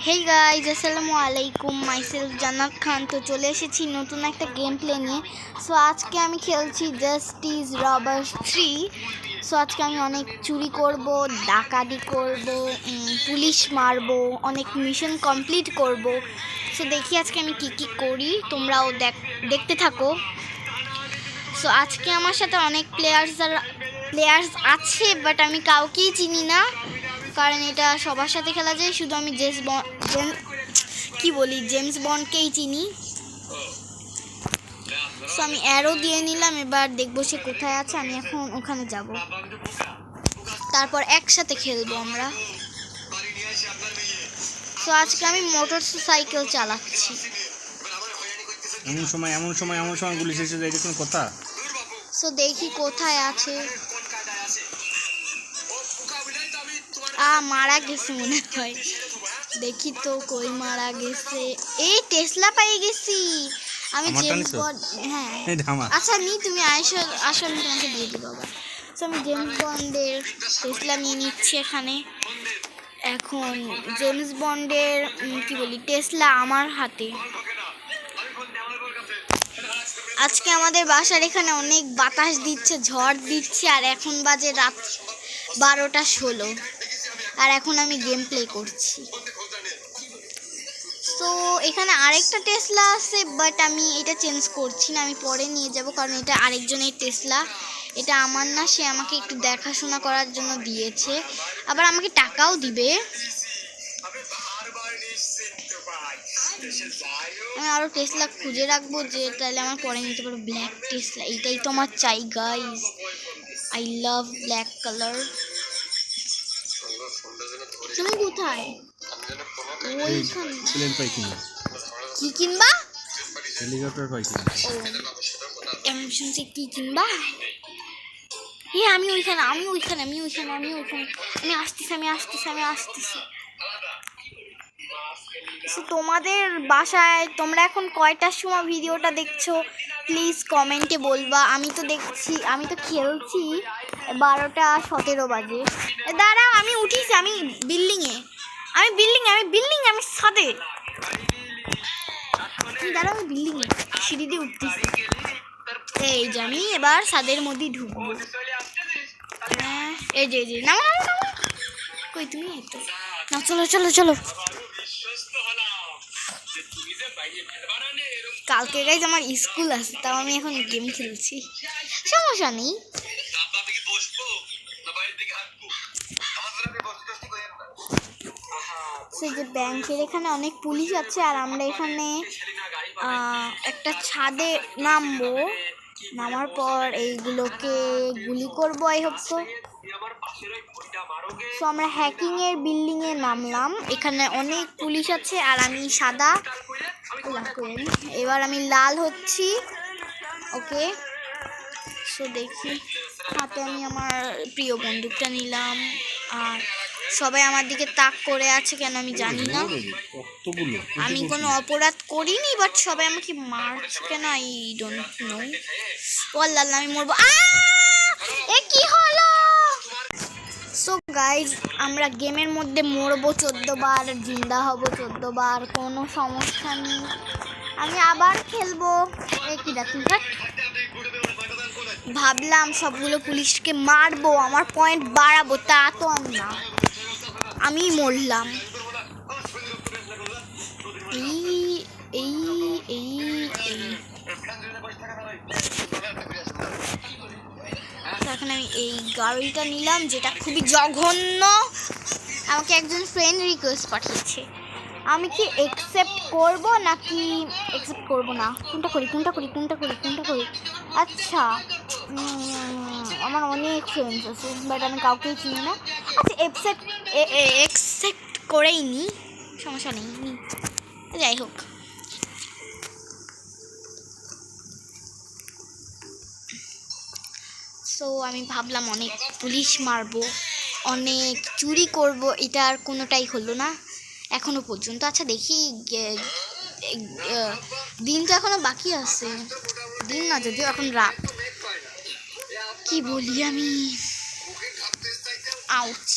Hey guys, আসসালামু আলাইকুম। Myself জান্নাত খান। তো চলে এসেছি নতুন একটা গেম প্লে নিয়ে। সো আজকে আমি খেলছি জাস্টিস রবার্স 3। সো আজকে আমি অনেক চুরি করব, ডাকাতি করব, পুলিশ মারব, অনেক মিশন কমপ্লিট করব। সো দেখি আজকে আমি কি কি করি, তোমরাও দেখতে থাকো। সো আজকে আমার সাথে অনেক প্লেয়ার্স আছে, বাট আমি কাউকেই চিনি না, কারণ এটা সবার সাথে খেলা যায়। শুধু আমি জেমস বন্ডকেই চিনি। সো আমি অ্যারো দিয়ে নিলাম, এবার দেখবো সে কোথায় আছে। আমি এখন ওখানে যাব, তারপর একসাথে খেলবো আমরা। সো আজকে আমি মোটর সাইকেল চালাচ্ছি। এমন সময় পুলিশ এসে যায়, দেখুন কথা। সো দেখি কোথায় আছে। মারা গেছে মনে হয়। দেখি তো কই মারা গেছে। এই টেসলা পেয়ে গেছি আমি। জেমস বন্ড, হ্যাঁ আচ্ছা নি, তুমি আসো আমি তোমাকে দিয়ে দিব আবার। তো আমি জেমস বন্ডের টেসলা নিয়ে নিচ্ছি এখানে। এখন জেমস বন্ডের টেসলা আমার হাতে। আজকে আমাদের বাসার এখানে অনেক বাতাস দিচ্ছে, ঝড় দিচ্ছে, আর এখন বাজে রাত 12:16, আর এখন আমি গেম প্লে করছি। সো এখানে আরেকটা টেসলা আছে, বাট আমি এটা চেঞ্জ করছি না, আমি পরে নিয়ে যাব, কারণ এটা আরেকজনের টেসলা, এটা আমার না। সে আমাকে একটু দেখাশোনা করার জন্য দিয়েছে, আবার আমাকে টাকাও দিবে। আমি আরও টেসলা খুঁজে রাখবো, যে তাহলে আমার পরে নিতে পারবো। ব্ল্যাক টেসলা, এইটাই তো আমার চাই guys. I love black colour. তুমি কোথায়? কি কিনবা? হেলিকপ্টার পাই কিনা? আমি শুনছি কি কিনবা। আমি ওইখানে আমি আসতেছি। তোমাদের বাসায় তোমরা এখন কয়টার সময় ভিডিওটা দেখছো প্লিজ কমেন্টে বলবা। আমি তো খেলছি 12:17 বাজে। দাঁড়াও, আমি উঠিছি, আমি বিল্ডিংয়ে ছাদে। দাঁড়াও, আমি বিল্ডিংয়ে সিঁড়ি দিয়ে উঠতেছি। এই যে আমি এবার ছাদের মধ্যে ঢুকবো। এই যে নামো। কই তুমি? না, চলো। কালকে গাইজ আমার স্কুল আছে, তাও আমি এখন গেম খেলছি, সমস্যা নেই। সেই যে ব্যাংকের এখানে অনেক পুলিশ আছে, আর আমরা এখানে একটা ছাদে নামার পর এইগুলোকে গুলি করবো। I hope so. সো আমরা হ্যাকিংয়ের বিল্ডিংয়ে নামলাম। এখানে অনেক পুলিশ আছে, আর আমি সাদা। এবার আমি লাল হচ্ছি। ওকে, সো দেখি, হাতে আমি আমার প্রিয় বন্দুকটা নিলাম, আর সবাই আমার দিকে তাক করে আছে কেন আমি জানি না। আমি কোনো অপরাধ করিনি, বাট সবাই আমাকে মারছে কেন আই ডোন্ট নো। ওয়াল্লাহ, আমি মরবো। এ কি হলো? সো গাইজ, আমরা গেমের মধ্যে মরবো 14 বার, জিন্দা হব 14 বার, কোনো সমস্যা নেই। আমি আবার খেলবো। ভাবলাম সবগুলো পুলিশকে মারবো, আমার পয়েন্ট বাড়াবো, তা তো আমি মরলাম। এখন আমি এই গাড়িটা নিলাম, যেটা খুবই জঘন্য। আমাকে একজন ফ্রেন্ড রিকোয়েস্ট পাঠিয়েছে, আমি কি অ্যাকসেপ্ট করব নাকি অ্যাকসেপ্ট করব না? কোনটা করি? আচ্ছা, আমার অনেক ফ্রেন্ডস আছে, বাট আমি কাউকেই চিনি না। আচ্ছা, অ্যাকসেপ্ট করেই নি, সমস্যা নেই। যাই হোক, সো আমি ভাবলাম অনেক পুলিশ মারবো, অনেক চুরি করব, এটা আর কোনোটাই হলো না এখনো পর্যন্ত। আচ্ছা দেখি, দিন তো এখনো বাকি আছে। দিন না, যদিও এখন রাত। কি বলি আমি? আউচ,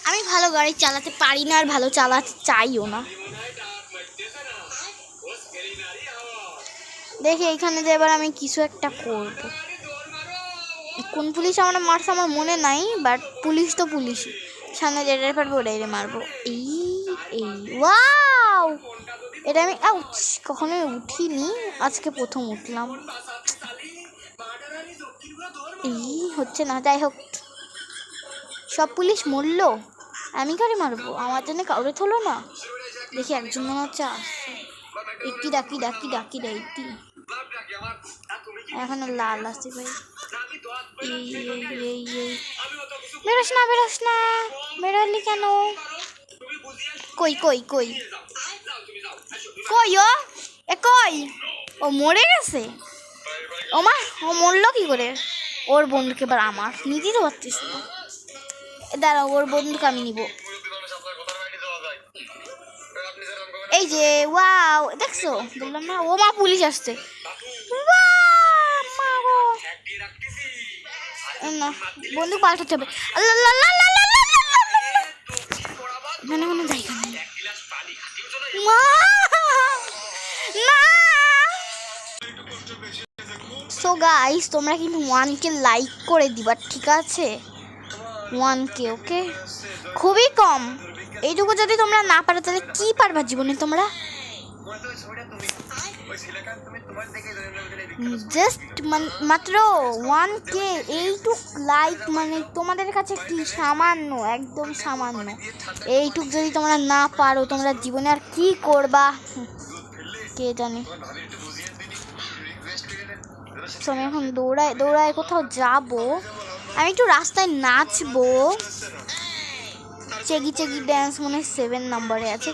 আমি ভালো গাড়ি চালাতে পারি না আর ভালো চালাতে চাইও না। দেখি এখানে যে এবার আমি কিছু একটা করব। কোন পুলিশ আমার মারছে আমার মনে নাই, বাট পুলিশ তো পুলিশই। সামনে যেটা পারবো ওটাই মারবো। এই এই ওয়াও, এটা আমি কখনোই উঠিনি, আজকে প্রথম উঠলাম। এই হচ্ছে না, যাই হোক সব পুলিশ মরলো, আমি কারে মারবো? আমার জন্য কাউরে থলো না। দেখি একজন মনে হচ্ছে আসছে। একটি ডাকি ডাকি ডাকি ডাকি, এখন লাল আসছে ভাই। এই এই এই এই বেরোস না বেরোস না, বেরোলি কেন? কই কই কই কই কই? ও মরে গেছে? ও মা, ও মরলো কি করে? ওর বন্ধুকে এবার আমার নিতেই তো পারতিস না। দাঁড়াও, ওর বন্ধুকে আমি নিব। এই যে ওয়াও, দেখছো? বললাম না, ও মা পুলিশ আসছে। না, বন্ধু পাল্টাতে হবে। মানে কোনো জায়গা নেই। সো গাইস, তোমরা কিন্তু 1K লাইক করে দিবা, ঠিক আছে? 1K, ওকে? খুবই কম। এইটুকু যদি তোমরা না পারো তাহলে কি পারবা জীবনে তোমরা? জাস্ট মাত্র 1K, এইটুক লাইক মানে তোমাদের কাছে কি সামান্য, একদম সামান্য। এইটুক যদি তোমরা না পারো তোমরা জীবনে আর কি করবা কে জানে। আমি এখন দৌড়ায় দৌড়ায় কোথাও যাব। আমি একটু রাস্তায় নাচবো। চেগি চেগি ড্যান্স মনে হয় 7 নম্বরে আছে।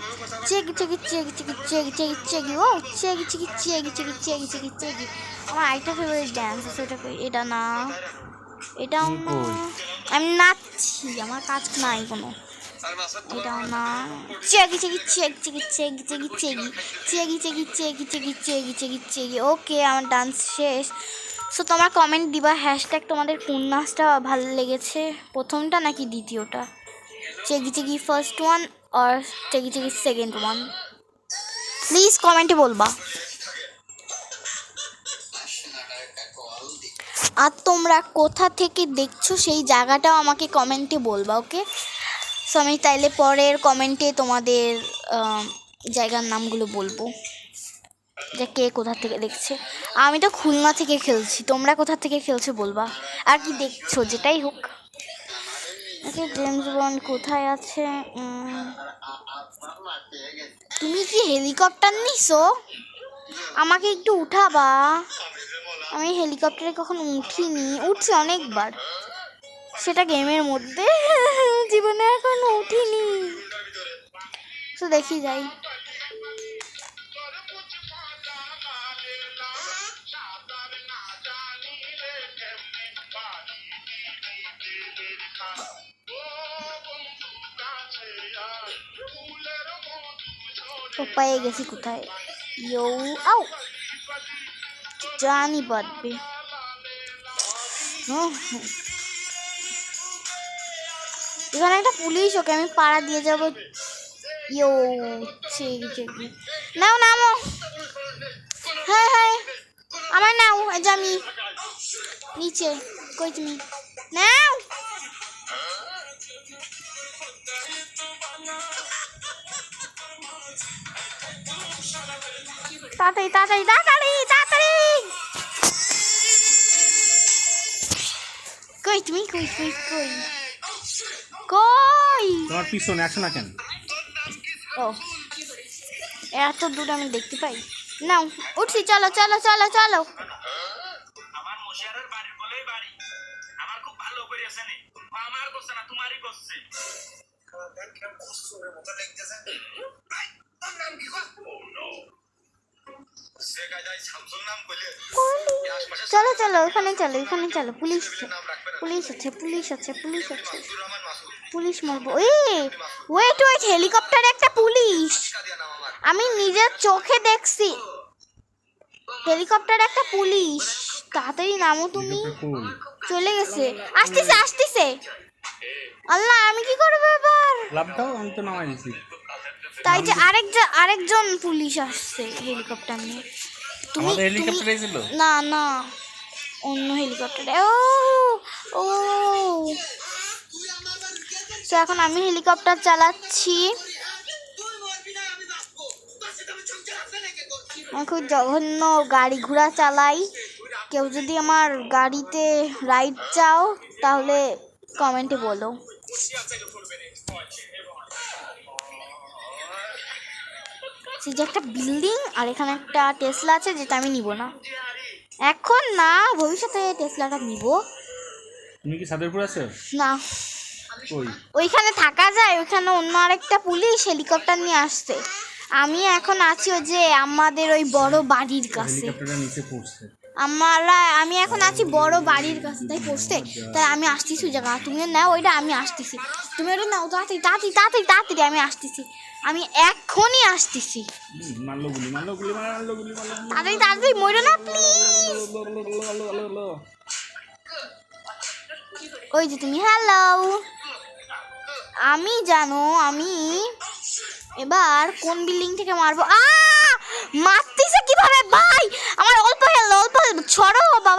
চেগি চেগি চেগি চেগি চেগি চেগি চেগি ও চেগি চেগি চেগি চেগি চেগি চেগি চেগি। আমার আরেকটা ফেভারিট ড্যান্স আছে, ওটা এটা না, এটাও না। আমি নাচছি, আমার কাজ নাই কোনো। এটাও না। চেগি চেগি চেগি চেগি চেগি চেগি চেগি চেগি চেগি চেগি চেগি চেগি চেগি চেগি। ওকে, আমার ডান্স শেষ। সো তোমার কমেন্ট দিবা হ্যাশট্যাগ তোমাদের কোন নাচটা ভালো লেগেছে, প্রথমটা নাকি দ্বিতীয়টা? চেগি চেগি ফার্স্ট ওয়ান আর চেগি চেগি সেকেন্ড ওয়ান? প্লিজ কমেন্টে বলবা। আর তোমরা কোথা থেকে দেখছো সেই জায়গাটাও আমাকে কমেন্টে বলবা, ওকে? সো আমি তাইলে পরের কমেন্টে তোমাদের জায়গার নামগুলো বলবো, যে কে কোথা থেকে দেখছে। আমি তো খুলনা থেকে খেলছি, তোমরা কোথা থেকে খেলছো বলবা, আর কি দেখছো যেটাই হোক। ওকে, জেমস বন্ড কোথায় আছে? তুমি কি হেলিকপ্টার নিছো? আমাকে একটু উঠাবা। আমি হেলিকপ্টারে কখনো উঠিনি, উঠছি অনেকবার, সেটা গেমের মধ্যে, জীবনে এখনো উঠিনি। তো দেখি যাই। তো পেয়ে গেছি কোথায়। ইউ আউ, জানি বাঁধবে। এখানে একটা পুলিশ, ওকে আমি পাড়া দিয়ে যাব। ইউ চেগি চেগি, নাও নামো। হ্যাঁ হ্যাঁ, আমার নাও, যে আমি নিচে। কই তুমি? নাও। তাড়াতাড়ি তাড়াতাড়ি তাড়াতাড়ি তাড়াতাড়ি। কই তুমি? কই কই কই কই? তোমার পিছনে আসো না কেন? ও, এত দূর আমি দেখতে পাই। নাও, উঠছি, চলো চলো চলো চলো। আমার মশারের বাড়ির বলেই বাড়ি, আমার খুব ভালো করে আছে নে, আমার করছে না তোমারই করছে। চলো চলো, এখানে চলো, এখানে চলো। পুলিশ পুলিশ আছে, পুলিশ আছে, পুলিশ আছে, পুলিশ মারবো। ওয়েট ওয়েট, হেলিকপ্টারে একটা পুলিশ, আমি নিজের চোখে দেখছি। হেলিকপ্টারে একটা পুলিশ, তাড়াতাড়ি নামো তুমি। চলে গেছে, আসতেছে আসতেছে। আল্লাহ আমি কি করবো এবার? লাভ দাও, আমি তো নামাই দিছি। তাই যে আরেকজন পুলিশ আসছে হেলিকপ্টার নিয়ে। আমাদের হেলিকপ্টারে ছিল? না না, অন্য হেলিকপ্টারে। ও তো এখন আমি হেলিকপ্টার চালাচ্ছি। আমি খুব জঘন্য গাড়ি ঘোড়া চালাই। কেউ যদি আমার গাড়িতে রাইড চাও তাহলে কমেন্টে বলো। যে একটা বিল্ডিং আর এখানে একটা টেসলা আছে, যেটা আমি নিব না এখন, না ভবিষ্যতে টেসলাটা নিব। তুমি কি সাদেরপুর আছো? না, কই? ওইখানে থাকা যায়, ওইখানে অন্য আরেকটা পুলিশ হেলিকপ্টার নিয়ে আসছে। আমি এখন আছি ওই যে আমাদের ওই বড় বাড়ির কাছে। হেলিকপ্টারটা নিচে পড়ছে। আমি এখন আছি বড় বাড়ির কাছে, তাই পড়ছে। তাই আমি আসতেছি ওই জায়গা, তুমিও নাও ওইটা, আমি আসতেছি। তুমি ওটা নাও, তাড়াতাড়ি তাড়াতাড়ি তাড়াতাড়ি তাড়াতাড়ি, আমি আসতেছি, আমি এখনই আসতেছি। মারলো গুলি, মারলো গুলি, মারলো গুলি, মারলো গুলি। তাড়াতাড়ি তাড়াতাড়ি, মরো না প্লিজ। ওই যে তুমি, হ্যালো। আমি জানো আমি এবার কোন বিল্ডিং থেকে মারবো। মারতেছে কিভাবে ভাই? আমার অল্প হেল, ছড়ো বাবা।